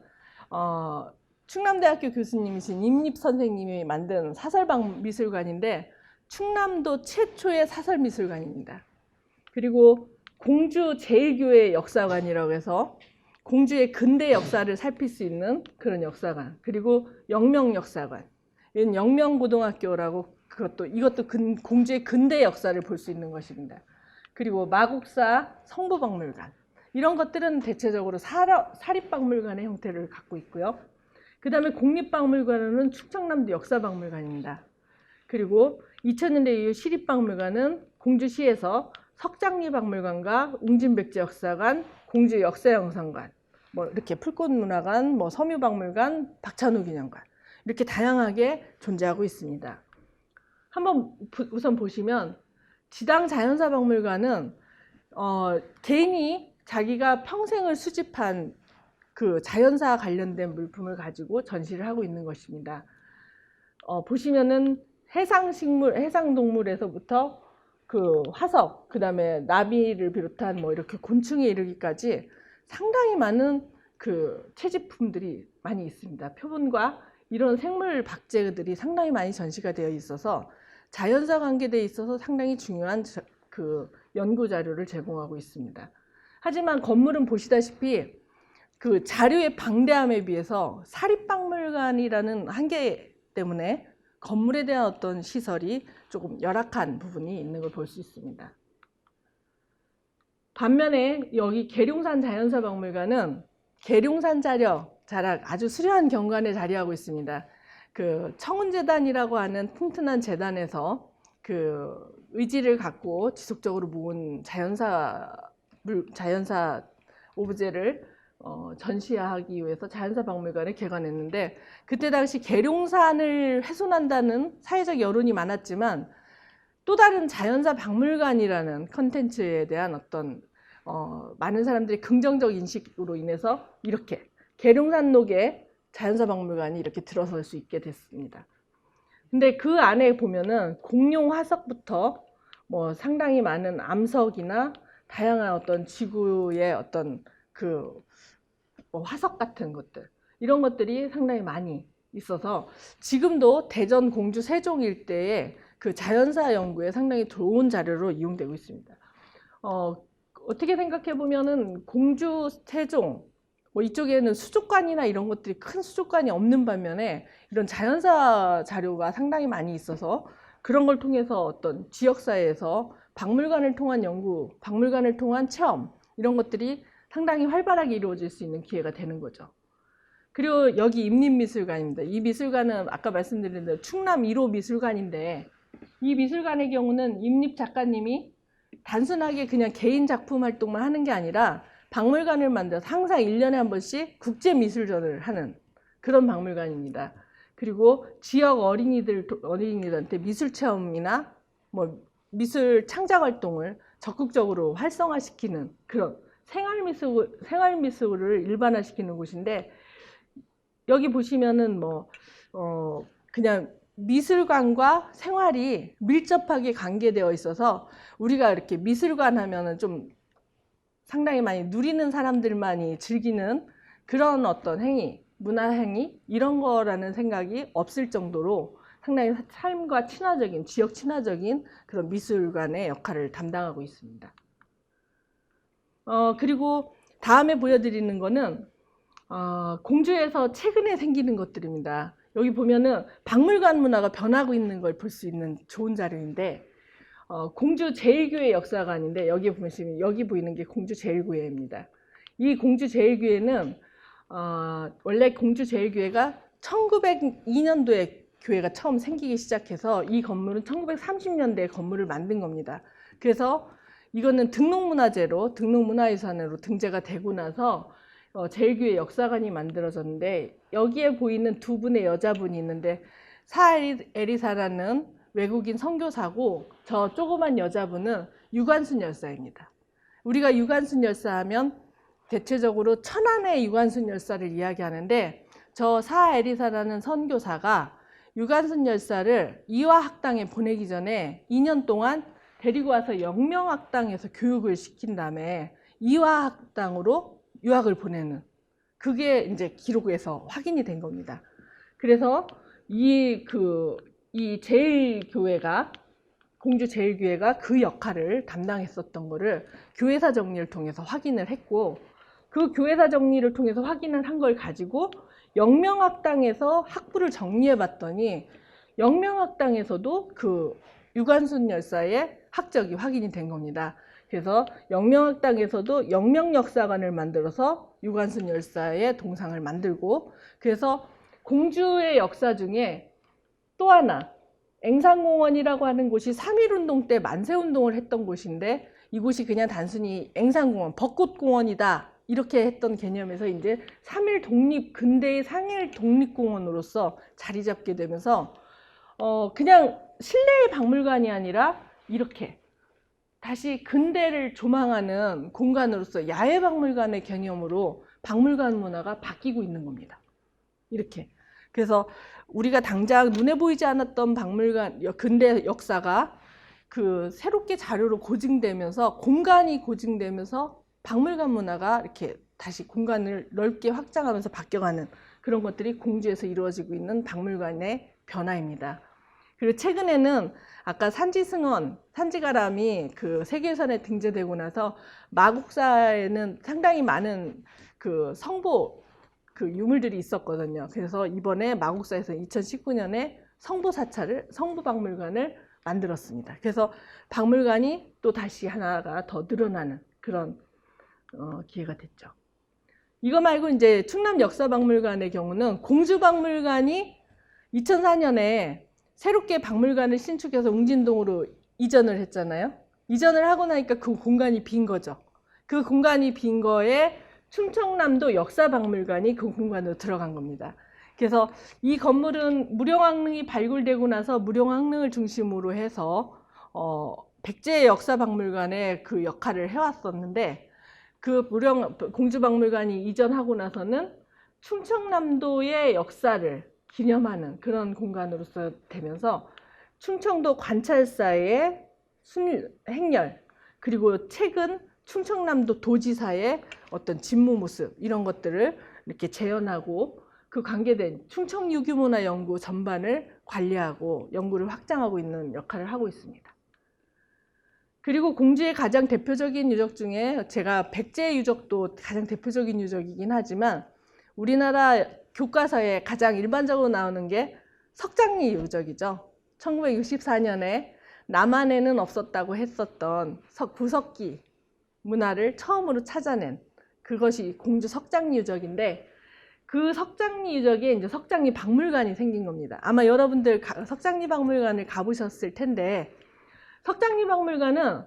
충남대학교 교수님이신 임립 선생님이 만든 사설미술관인데 충남도 최초의 사설미술관입니다. 그리고 공주 제1교회 역사관이라고 해서 공주의 근대 역사를 살필 수 있는 그런 역사관, 그리고 영명역사관, 이건 영명고등학교라고, 이것도 공주의 근대 역사를 볼 수 있는 것입니다. 그리고 마곡사 성부박물관, 이런 것들은 대체적으로 사립박물관의 형태를 갖고 있고요. 그 다음에 국립박물관은 충청남도 역사박물관입니다. 그리고 2000년대 이후 시립박물관은 공주시에서 석장리박물관과 웅진백제역사관, 공주역사영상관, 뭐 이렇게 풀꽃문화관, 뭐 섬유박물관, 박찬호기념관, 이렇게 다양하게 존재하고 있습니다. 한번 우선 보시면 지당 자연사박물관은 개인이 자기가 평생을 수집한 그 자연사 관련된 물품을 가지고 전시를 하고 있는 것입니다. 보시면은 해상식물, 해상동물에서부터 그 화석, 그 다음에 나비를 비롯한 뭐 이렇게 곤충에 이르기까지 상당히 많은 그 채집품들이 많이 있습니다. 표본과 이런 생물 박제들이 상당히 많이 전시가 되어 있어서 자연사 관계대에 있어서 상당히 중요한 그 연구 자료를 제공하고 있습니다. 하지만 건물은 보시다시피 그 자료의 방대함에 비해서 사립박물관이라는 한계 때문에 건물에 대한 어떤 시설이 조금 열악한 부분이 있는 걸 볼 수 있습니다. 반면에 여기 계룡산 자연사박물관은 계룡산 자락 아주 수려한 경관에 자리하고 있습니다. 그 청운재단이라고 하는 튼튼한 재단에서 그 의지를 갖고 지속적으로 모은 자연사 오브제를 전시하기 위해서 자연사박물관을 개관했는데, 그때 당시 계룡산을 훼손한다는 사회적 여론이 많았지만 또 다른 자연사박물관이라는 컨텐츠에 대한 어떤 많은 사람들이 긍정적 인식으로 인해서 이렇게 계룡산록에 자연사박물관이 이렇게 들어설 수 있게 됐습니다. 근데 그 안에 보면은 공룡 화석부터 뭐 상당히 많은 암석이나 다양한 어떤 지구의 어떤 그 화석 같은 것들, 이런 것들이 상당히 많이 있어서 지금도 대전, 공주, 세종 일대에 그 자연사 연구에 상당히 좋은 자료로 이용되고 있습니다. 어떻게 생각해 보면은 공주, 세종 뭐 이쪽에는 수족관이나 이런 것들이 큰 수족관이 없는 반면에 이런 자연사 자료가 상당히 많이 있어서 그런 걸 통해서 어떤 지역사회에서 박물관을 통한 연구, 박물관을 통한 체험, 이런 것들이 상당히 활발하게 이루어질 수 있는 기회가 되는 거죠. 그리고 여기 임림미술관입니다. 이 미술관은 아까 말씀드린 대로 충남 1호 미술관인데, 이 미술관의 경우는 임립 작가님이 단순하게 그냥 개인 작품 활동만 하는 게 아니라 박물관을 만들어서 항상 1년에 한 번씩 국제미술전을 하는 그런 박물관입니다. 그리고 지역 어린이들한테 미술 체험이나 뭐 미술 창작 활동을 적극적으로 활성화시키는 그런 생활미술을 일반화시키는 곳인데, 여기 보시면은 그냥 미술관과 생활이 밀접하게 관계되어 있어서 우리가 이렇게 미술관 하면은 좀 상당히 많이 누리는 사람들만이 즐기는 그런 어떤 행위, 문화 행위, 이런 거라는 생각이 없을 정도로 상당히 삶과 친화적인, 지역 친화적인 그런 미술관의 역할을 담당하고 있습니다. 그리고 다음에 보여드리는 거는 공주에서 최근에 생기는 것들입니다. 여기 보면은 박물관 문화가 변하고 있는 걸 볼 수 있는 좋은 자료인데, 공주 제1교회 역사관인데 여기 보시면 여기 보이는 게 공주 제1교회입니다. 이 공주 제1교회는 원래 공주 제1교회가 1902년도에 교회가 처음 생기기 시작해서 이 건물은 1930년대에 건물을 만든 겁니다. 그래서 이거는 등록문화재로 등록문화유산으로 등재가 되고 나서 제1교회 역사관이 만들어졌는데, 여기에 보이는 두 분의 여자분이 있는데 사에리사라는 외국인 선교사고, 저 조그만 여자분은 유관순 열사입니다. 우리가 유관순 열사 하면 대체적으로 천안의 유관순 열사를 이야기하는데, 저 사에리사라는 선교사가 유관순 열사를 이화학당에 보내기 전에 2년 동안 데리고 와서 영명학당에서 교육을 시킨 다음에 이화학당으로 유학을 보내는, 그게 이제 기록에서 확인이 된 겁니다. 그래서 이 제1교회가, 공주 제1교회가 그 역할을 담당했었던 거를 교회사 정리를 통해서 확인을 했고, 그 교회사 정리를 통해서 확인을 한 걸 가지고 영명학당에서 학부를 정리해 봤더니 영명학당에서도 그 유관순 열사의 학적이 확인이 된 겁니다. 그래서 영명학당에서도 영명역사관을 만들어서 유관순 열사의 동상을 만들고, 그래서 공주의 역사 중에 또 하나 앵산공원이라고 하는 곳이 3.1운동 때 만세운동을 했던 곳인데, 이곳이 그냥 단순히 앵산공원, 벚꽃공원이다 이렇게 했던 개념에서 이제 3.1 독립, 근대의 상일 독립공원으로서 자리 잡게 되면서 그냥 실내의 박물관이 아니라 이렇게 다시 근대를 조망하는 공간으로서 야외박물관의 개념으로 박물관 문화가 바뀌고 있는 겁니다. 이렇게. 그래서 우리가 당장 눈에 보이지 않았던 박물관 근대 역사가 그 새롭게 자료로 고증되면서 공간이 고증되면서 박물관 문화가 이렇게 다시 공간을 넓게 확장하면서 바뀌어가는 그런 것들이 공주에서 이루어지고 있는 박물관의 변화입니다. 그리고 최근에는 아까 산지승원, 산지가람이 그 세계유산에 등재되고 나서 마곡사에는 상당히 많은 그 성보 그 유물들이 있었거든요. 그래서 이번에 마곡사에서 2019년에 성보박물관을 만들었습니다. 그래서 박물관이 또 다시 하나가 더 늘어나는 그런 기회가 됐죠. 이거 말고 이제 충남역사박물관의 경우는 공주박물관이 2004년에 새롭게 박물관을 신축해서 웅진동으로 이전을 했잖아요. 이전을 하고 나니까 그 공간이 빈 거죠. 그 공간이 빈 거에 충청남도 역사박물관이 그 공간으로 들어간 겁니다. 그래서 이 건물은 무령왕릉이 발굴되고 나서 무령왕릉을 중심으로 해서 백제 역사박물관의 그 역할을 해왔었는데 그 공주박물관이 이전하고 나서는 충청남도의 역사를 기념하는 그런 공간으로서 되면서 충청도 관찰사의 행렬 그리고 최근 충청남도 도지사의 어떤 직무 모습 이런 것들을 이렇게 재현하고 그 관계된 충청 유교문화 연구 전반을 관리하고 연구를 확장하고 있는 역할을 하고 있습니다. 그리고 공주의 가장 대표적인 유적 중에 제가 백제 유적도 가장 대표적인 유적이긴 하지만 우리나라 교과서에 가장 일반적으로 나오는 게 석장리 유적이죠. 1964년에 남한에는 없었다고 했었던 구석기 문화를 처음으로 찾아낸 그것이 공주 석장리 유적인데 그 석장리 유적에 이제 석장리 박물관이 생긴 겁니다. 아마 여러분들 석장리 박물관을 가보셨을 텐데 석장리 박물관은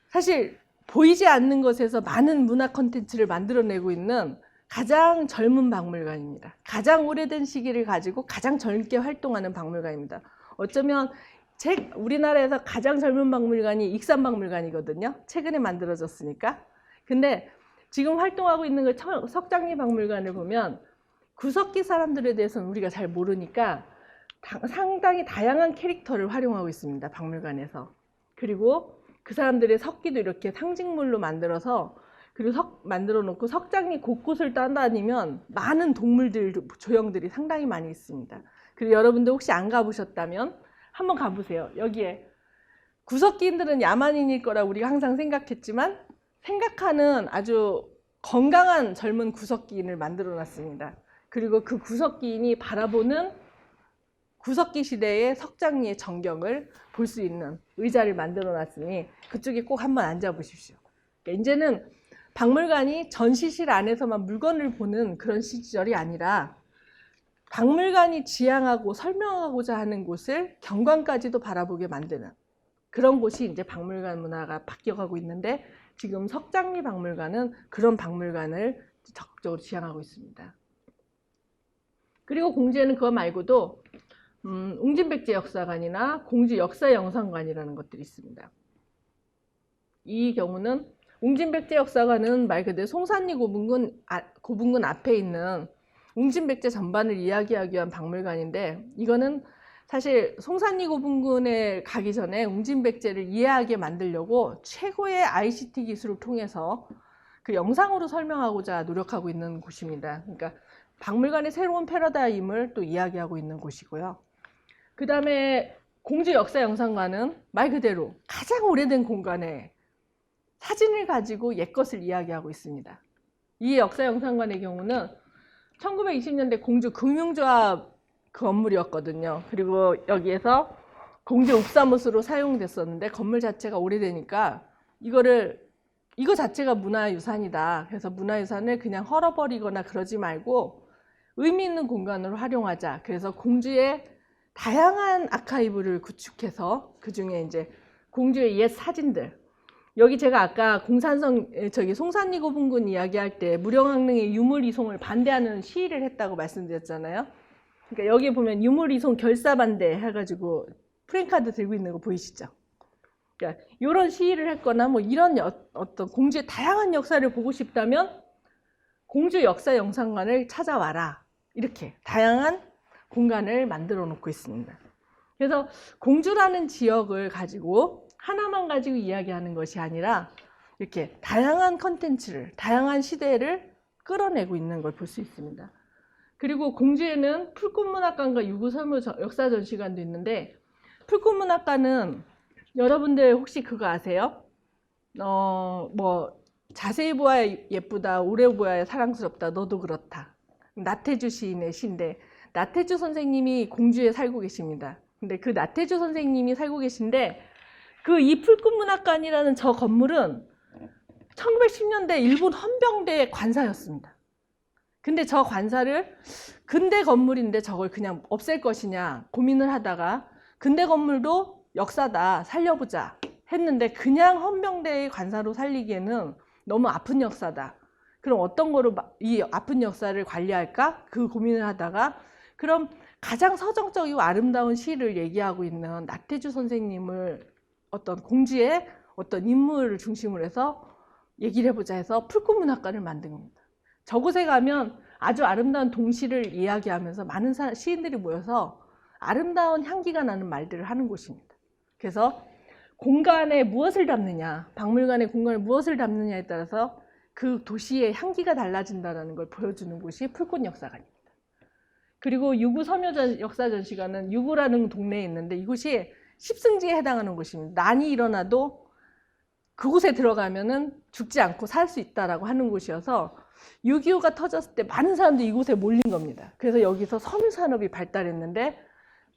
사실 보이지 않는 것에서 많은 문화 콘텐츠를 만들어내고 있는 가장 젊은 박물관입니다. 가장 오래된 시기를 가지고 가장 젊게 활동하는 박물관입니다. 어쩌면 우리나라에서 가장 젊은 박물관이 익산박물관이거든요. 최근에 만들어졌으니까. 근데 지금 활동하고 있는 그 석장리 박물관을 보면 구석기 사람들에 대해서는 우리가 잘 모르니까 상당히 다양한 캐릭터를 활용하고 있습니다. 박물관에서. 그리고 그 사람들의 석기도 이렇게 상징물로 만들어서 그리고 만들어 놓고 석장리 곳곳을 따다니면 많은 동물들, 조형들이 상당히 많이 있습니다. 그리고 여러분들 혹시 안 가보셨다면 한번 가보세요. 여기에 구석기인들은 야만인일 거라 우리가 항상 생각했지만 생각하는 아주 건강한 젊은 구석기인을 만들어 놨습니다. 그리고 그 구석기인이 바라보는 구석기 시대의 석장리의 전경을 볼 수 있는 의자를 만들어 놨으니 그쪽에 꼭 한번 앉아 보십시오. 그러니까 이제는 박물관이 전시실 안에서만 물건을 보는 그런 시절이 아니라 박물관이 지향하고 설명하고자 하는 곳을 경관까지도 바라보게 만드는 그런 곳이 이제 박물관 문화가 바뀌어가고 있는데 지금 석장리 박물관은 그런 박물관을 적극적으로 지향하고 있습니다. 그리고 공주에는 그거 말고도 웅진백제 역사관이나 공주 역사영상관이라는 것들이 있습니다. 이 경우는 웅진백제 역사관은 말 그대로 송산리 고분군 앞에 있는 웅진백제 전반을 이야기하기 위한 박물관인데 이거는 사실 송산리 고분군에 가기 전에 웅진백제를 이해하게 만들려고 최고의 ICT 기술을 통해서 그 영상으로 설명하고자 노력하고 있는 곳입니다. 그러니까 박물관의 새로운 패러다임을 또 이야기하고 있는 곳이고요. 그 다음에 공주 역사영상관은 말 그대로 가장 오래된 공간에 사진을 가지고 옛것을 이야기하고 있습니다. 이 역사영상관의 경우는 1920년대 공주 금융조합 건물이었거든요. 그리고 여기에서 공주 옥사못으로 사용됐었는데 건물 자체가 오래되니까 이거 자체가 문화유산이다. 그래서 문화유산을 그냥 헐어버리거나 그러지 말고 의미 있는 공간으로 활용하자. 그래서 공주의 다양한 아카이브를 구축해서 그 중에 이제 공주의 옛 사진들. 여기 제가 아까 송산리 고분군 이야기할 때 무령왕릉의 유물이송을 반대하는 시위를 했다고 말씀드렸잖아요. 그러니까 여기 보면 유물이송 결사반대 해가지고 프랜카드 들고 있는 거 보이시죠? 그러니까 이런 시위를 했거나 뭐 이런 어떤 공주의 다양한 역사를 보고 싶다면 공주 역사 영상관을 찾아와라. 이렇게 다양한 공간을 만들어 놓고 있습니다. 그래서 공주라는 지역을 가지고 하나만 가지고 이야기하는 것이 아니라 이렇게 다양한 컨텐츠를, 다양한 시대를 끌어내고 있는 걸 볼 수 있습니다. 그리고 공주에는 풀꽃문학관과 유구설무 역사전시관도 있는데, 풀꽃문학관은 여러분들 혹시 그거 아세요? 자세히 보아야 예쁘다, 오래 보아야 사랑스럽다, 너도 그렇다. 나태주 시인의 시인데, 나태주 선생님이 공주에 살고 계십니다. 근데 그 나태주 선생님이 살고 계신데, 그 이 풀꽃문학관이라는 저 건물은 1910년대 일본 헌병대의 관사였습니다. 근데 저 관사를 근대 건물인데 저걸 그냥 없앨 것이냐 고민을 하다가, 근대 건물도 역사다, 살려보자 했는데, 그냥 헌병대의 관사로 살리기에는 너무 아픈 역사다. 그럼 어떤 거로 이 아픈 역사를 관리할까? 그 고민을 하다가, 그럼 가장 서정적이고 아름다운 시를 얘기하고 있는 나태주 선생님을 어떤 공주의 어떤 인물을 중심으로 해서 얘기를 해보자 해서 풀꽃문학관을 만든 겁니다. 저곳에 가면 아주 아름다운 동시를 이야기하면서 많은 시인들이 모여서 아름다운 향기가 나는 말들을 하는 곳입니다. 그래서 공간에 무엇을 담느냐, 박물관의 공간에 무엇을 담느냐에 따라서 그 도시의 향기가 달라진다는 걸 보여주는 곳이 풀꽃 역사관입니다. 그리고 유구 섬유 역사전시관은 유구라는 동네에 있는데, 이곳이 십승지에 해당하는 곳입니다. 난이 일어나도 그곳에 들어가면은 죽지 않고 살 수 있다라고 하는 곳이어서, 6.25가 터졌을 때 많은 사람들이 이곳에 몰린 겁니다. 그래서 여기서 섬유 산업이 발달했는데,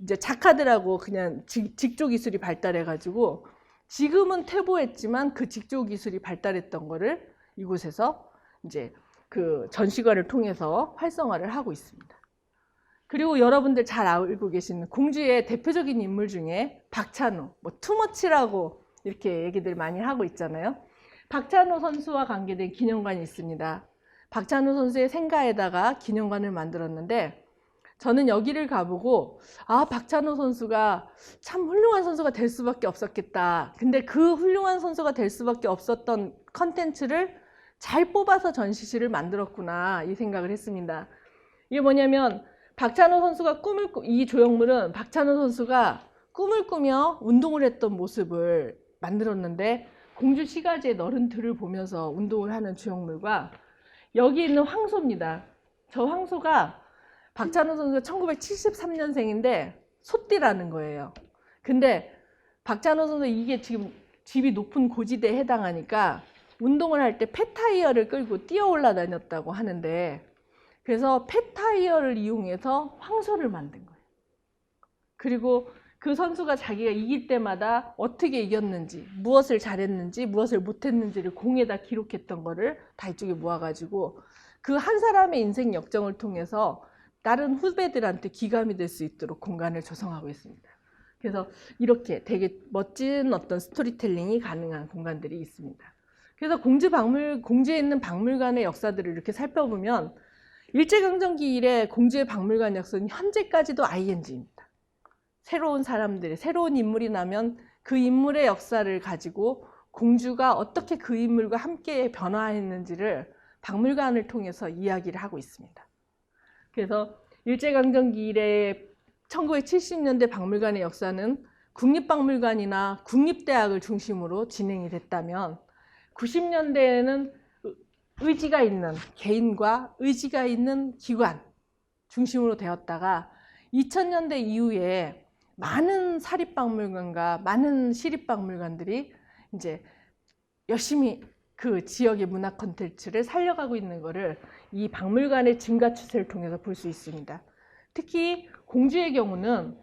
이제 작가들하고 그냥 직조 기술이 발달해가지고, 지금은 퇴보했지만 그 직조 기술이 발달했던 거를 이곳에서 이제 그 전시관을 통해서 활성화를 하고 있습니다. 그리고 여러분들 잘 알고 계시는 공주의 대표적인 인물 중에 박찬호, 투머치라고 이렇게 얘기들 많이 하고 있잖아요. 박찬호 선수와 관계된 기념관이 있습니다. 박찬호 선수의 생가에다가 기념관을 만들었는데, 저는 여기를 가보고, 박찬호 선수가 참 훌륭한 선수가 될 수밖에 없었겠다. 근데 그 훌륭한 선수가 될 수밖에 없었던 컨텐츠를 잘 뽑아서 전시실을 만들었구나, 이 생각을 했습니다. 이게 뭐냐면, 박찬호 선수가 이 조형물은 박찬호 선수가 꿈을 꾸며 운동을 했던 모습을 만들었는데, 공주 시가지의 너른 들을 보면서 운동을 하는 조형물과, 여기 있는 황소입니다. 저 황소가 박찬호 선수가 1973년생인데 소띠라는 거예요. 근데 박찬호 선수 이게 지금 집이 높은 고지대에 해당하니까 운동을 할 때 폐타이어를 끌고 뛰어 올라다녔다고 하는데, 그래서 폐타이어를 이용해서 황소를 만든 거예요. 그리고 그 선수가 자기가 이길 때마다 어떻게 이겼는지, 무엇을 잘했는지, 무엇을 못했는지를 공에다 기록했던 거를 다 이쪽에 모아가지고 그 한 사람의 인생 역정을 통해서 다른 후배들한테 기감이 될 수 있도록 공간을 조성하고 있습니다. 그래서 이렇게 되게 멋진 어떤 스토리텔링이 가능한 공간들이 있습니다. 그래서 공주에 있는 박물관의 역사들을 이렇게 살펴보면, 일제강점기 이래 공주의 박물관 역사는 현재까지도 ING입니다. 새로운 사람들이, 새로운 인물이 나면 그 인물의 역사를 가지고 공주가 어떻게 그 인물과 함께 변화했는지를 박물관을 통해서 이야기를 하고 있습니다. 그래서 일제강점기 이래 1970년대 박물관의 역사는 국립박물관이나 국립대학을 중심으로 진행이 됐다면, 90년대에는 의지가 있는 개인과 의지가 있는 기관 중심으로 되었다가, 2000년대 이후에 많은 사립박물관과 많은 시립박물관들이 이제 열심히 그 지역의 문화 콘텐츠를 살려가고 있는 것을 이 박물관의 증가 추세를 통해서 볼 수 있습니다. 특히 공주의 경우는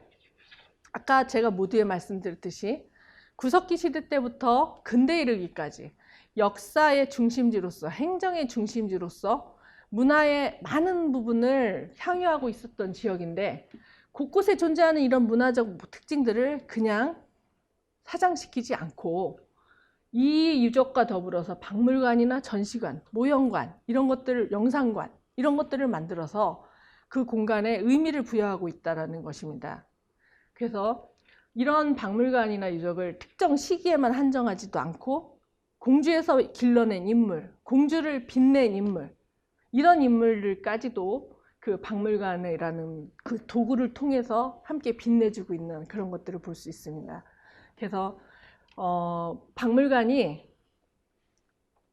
아까 제가 모두에 말씀드렸듯이 구석기 시대 때부터 근대에 이르기까지 역사의 중심지로서, 행정의 중심지로서 문화의 많은 부분을 향유하고 있었던 지역인데, 곳곳에 존재하는 이런 문화적 특징들을 그냥 사장시키지 않고 이 유적과 더불어서 박물관이나 전시관, 모형관, 이런 것들을, 영상관, 이런 것들을 만들어서 그 공간에 의미를 부여하고 있다는 것입니다. 그래서 이런 박물관이나 유적을 특정 시기에만 한정하지도 않고, 공주에서 길러낸 인물, 공주를 빛낸 인물, 이런 인물들까지도 그 그 박물관이라는 그 도구를 통해서 함께 빛내주고 있는 그런 것들을 볼 수 있습니다. 그래서 박물관이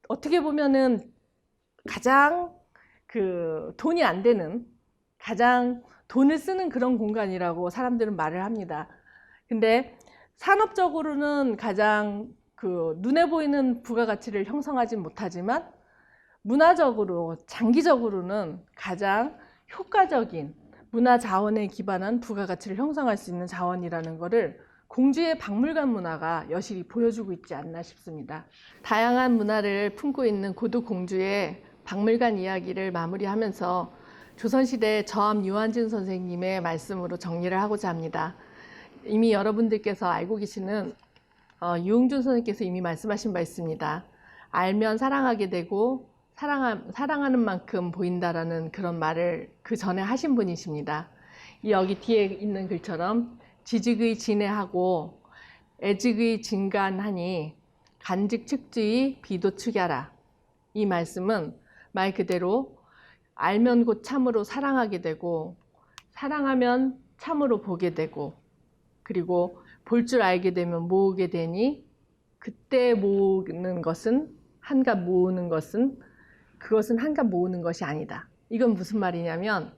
어떻게 보면은 가장 그 돈이 안 되는, 가장 돈을 쓰는 그런 공간이라고 사람들은 말을 합니다. 근데 산업적으로는 가장 그 눈에 보이는 부가가치를 형성하지 못하지만 문화적으로, 장기적으로는 가장 효과적인 문화 자원에 기반한 부가가치를 형성할 수 있는 자원이라는 것을 공주의 박물관 문화가 여실히 보여주고 있지 않나 싶습니다. 다양한 문화를 품고 있는 고두 공주의 박물관 이야기를 마무리하면서 조선시대 저암 유한진 선생님의 말씀으로 정리를 하고자 합니다. 이미 여러분들께서 알고 계시는 유흥준 선생님께서 이미 말씀하신 바 있습니다. 알면 사랑하게 되고 사랑하는 만큼 보인다라는 그런 말을 그 전에 하신 분이십니다. 여기 뒤에 있는 글처럼 지직의 진해하고 애직의 진간하니 간직 측주의 비도 축야라. 이 말씀은 말 그대로 알면 곧 참으로 사랑하게 되고 사랑하면 참으로 보게 되고 그리고 볼 줄 알게 되면 모으게 되니 그때 모으는 것은 한갓 모으는 것은 그것은 한갓 모으는 것이 아니다. 이건 무슨 말이냐면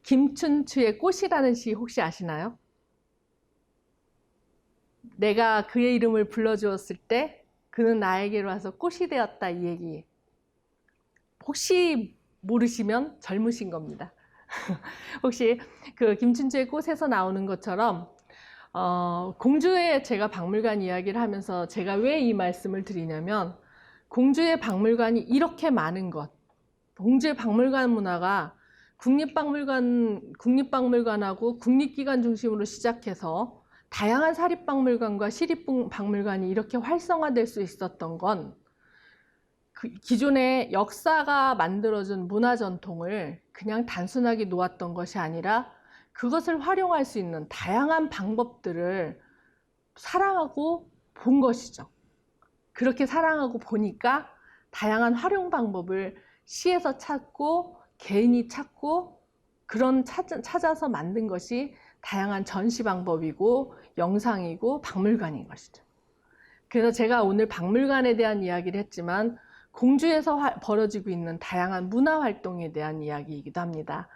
김춘추의 꽃이라는 시 혹시 아시나요? 내가 그의 이름을 불러주었을 때 그는 나에게로 와서 꽃이 되었다, 이 얘기. 혹시 모르시면 젊으신 겁니다. 혹시 그 김춘추의 꽃에서 나오는 것처럼 공주의 제가 박물관 이야기를 하면서 제가 왜 이 말씀을 드리냐면 공주의 박물관이 이렇게 많은 것, 공주의 박물관 문화가 국립박물관하고 국립기관 중심으로 시작해서 다양한 사립박물관과 시립박물관이 이렇게 활성화될 수 있었던 건 기존의 역사가 만들어준 문화전통을 그냥 단순하게 놓았던 것이 아니라 그것을 활용할 수 있는 다양한 방법들을 사랑하고 본 것이죠. 그렇게 사랑하고 보니까 다양한 활용 방법을 시에서 찾고 개인이 찾고 찾아서 만든 것이 다양한 전시 방법이고 영상이고 박물관인 것이죠. 그래서 제가 오늘 박물관에 대한 이야기를 했지만 공주에서 벌어지고 있는 다양한 문화 활동에 대한 이야기이기도 합니다.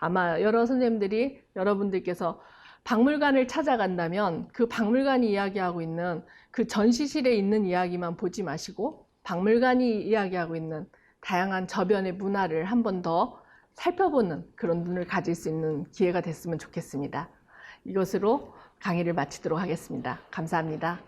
아마 여러 선생님들이 여러분들께서 박물관을 찾아간다면 그 박물관이 이야기하고 있는 그 전시실에 있는 이야기만 보지 마시고 박물관이 이야기하고 있는 다양한 저변의 문화를 한 번 더 살펴보는 그런 눈을 가질 수 있는 기회가 됐으면 좋겠습니다. 이것으로 강의를 마치도록 하겠습니다. 감사합니다.